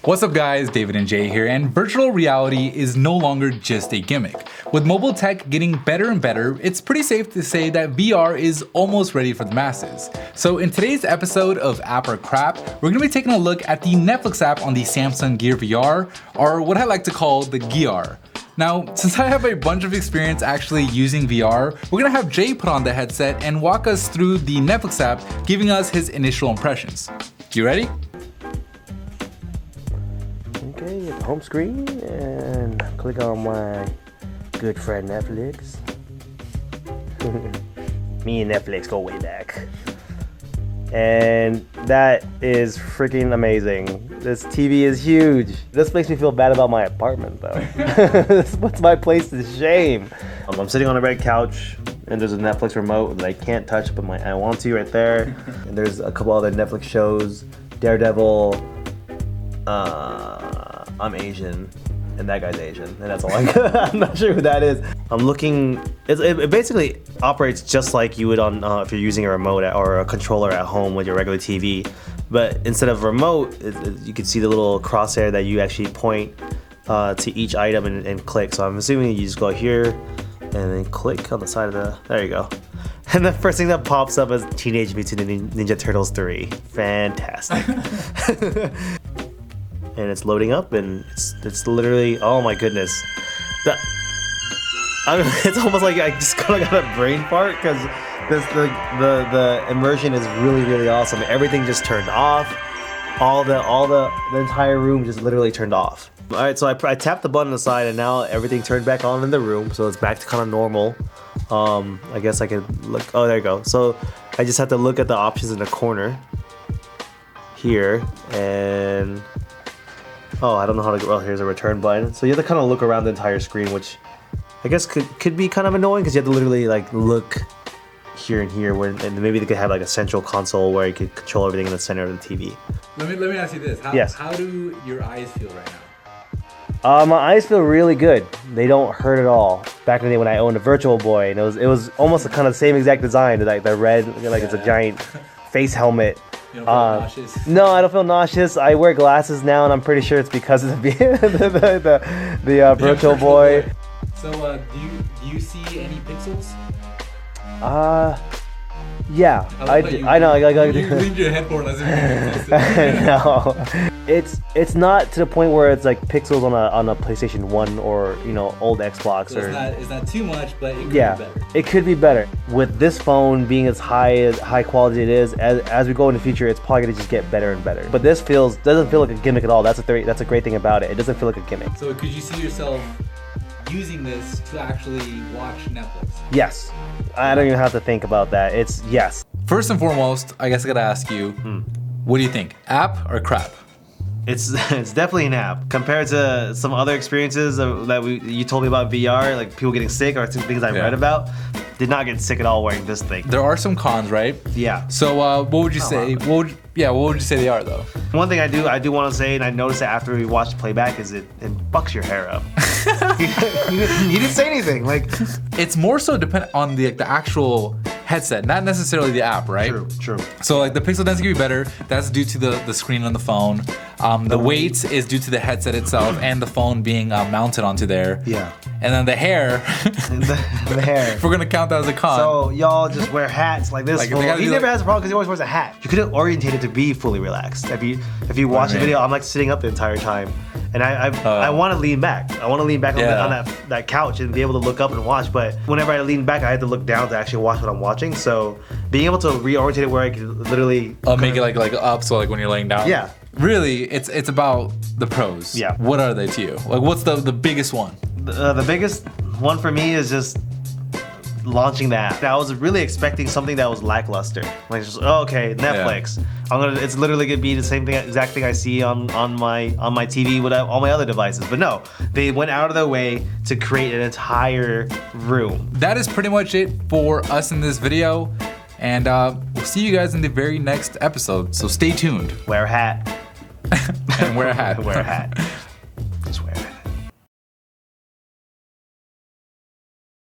What's up guys, David and Jay here, and virtual reality is no longer just a gimmick. With mobile tech getting better and better, it's pretty safe to say that VR is almost ready for the masses. So in today's episode of App or Crap, we're going to be taking a look at the Netflix app on the Samsung Gear VR, or what I like to call the Gear. Now, since I have a bunch of experience actually using VR, we're gonna have Jay put on the headset and walk us through the Netflix app, giving us his initial impressions. You ready? Okay, hit the home screen and click on my good friend Netflix. Me and Netflix go way back. And that is freaking amazing. This TV is huge. This makes me feel bad about my apartment though. This puts my place to shame. I'm sitting on a red couch and there's a Netflix remote that I can't touch, but I want to right there. And there's a couple other Netflix shows. Daredevil, I'm Asian, and that guy's Asian, and that's all I got. I'm not sure who that is. I'm looking, it basically operates just like you would on if you're using a remote or a controller at home with your regular TV. But instead of remote, you can see the little crosshair that you actually point to each item and click. So I'm assuming you just go here and then click on the side of the, there you go. And the first thing that pops up is Teenage Mutant Ninja Turtles 3. Fantastic. And it's loading up, and it's literally, oh my goodness. It's almost like I just kind of got a brain fart because the immersion is really awesome. Everything just turned off. The entire room just literally turned off. All right, so I tapped the button on the side, and now everything turned back on in the room, so it's back to kind of normal. I guess I could look. Oh, there you go. So I just have to look at the options in the corner here, and oh, I don't know how to go. Well, here's a return button. So you have to kind of look around the entire screen, which I guess could be kind of annoying because you have to literally like look here and here, and maybe they could have like a central console where you could control everything in the center of the TV. Let me ask you this. How do your eyes feel right now? My eyes feel really good. They don't hurt at all. Back in the day when I owned a Virtual Boy, and it was almost kind of the same exact design, like the red, like it's a giant face helmet. You don't feel nauseous? No, I don't feel nauseous. I wear glasses now, and I'm pretty sure it's because of the Virtual Boy. So, do you see any pixels? Yeah, I know. You leaned your head forward as if you No, it's not to the point where it's like pixels on a PlayStation 1 or old Xbox. So it's not too much, but it could be better. It could be better. With this phone being as high quality it is, as we go in the future, it's probably gonna just get better and better. But this doesn't feel like a gimmick at all. That's a great thing about it. It doesn't feel like a gimmick. So could you see yourself using this to actually watch Netflix? Yes. I don't even have to think about that. It's yes. First and foremost, I guess I gotta ask you, what do you think? App or crap? It's definitely an app. Compared to some other experiences that you told me about VR, like people getting sick or things I read about, did not get sick at all wearing this thing. There are some cons, right? Yeah. So what would you say? What would you say they are though? One thing I do want to say, and I noticed it after we watched playback, is it bucks your hair up. You didn't say anything. Like, it's more so dependent on the actual headset, not necessarily the app, right? True. So like the pixel density could be better. That's due to the screen on the phone. The weight is due to the headset itself and the phone being mounted onto there. Yeah. And then the hair. the hair. If we're gonna count that as a con. So y'all just wear hats like this. Like, he never has a problem because he always wears a hat. You could have orientated to be fully relaxed. If you watch the video, I'm like sitting up the entire time. And I want to lean back. I want to lean back on that couch and be able to look up and watch. But whenever I lean back, I had to look down to actually watch what I'm watching. So being able to reorientate it where I could literally make it like up, so like when you're laying down. Yeah. Really, it's about the pros. Yeah. What are they to you? Like, what's the biggest one? The biggest one for me is just launching the app. I was really expecting something that was lackluster. Like, just, okay, Netflix. Yeah. It's literally gonna be the same exact thing I see on my TV with all my other devices. But no, they went out of their way to create an entire room. That is pretty much it for us in this video, and we'll see you guys in the very next episode. So stay tuned. Wear a hat. And wear a hat. Wear a hat.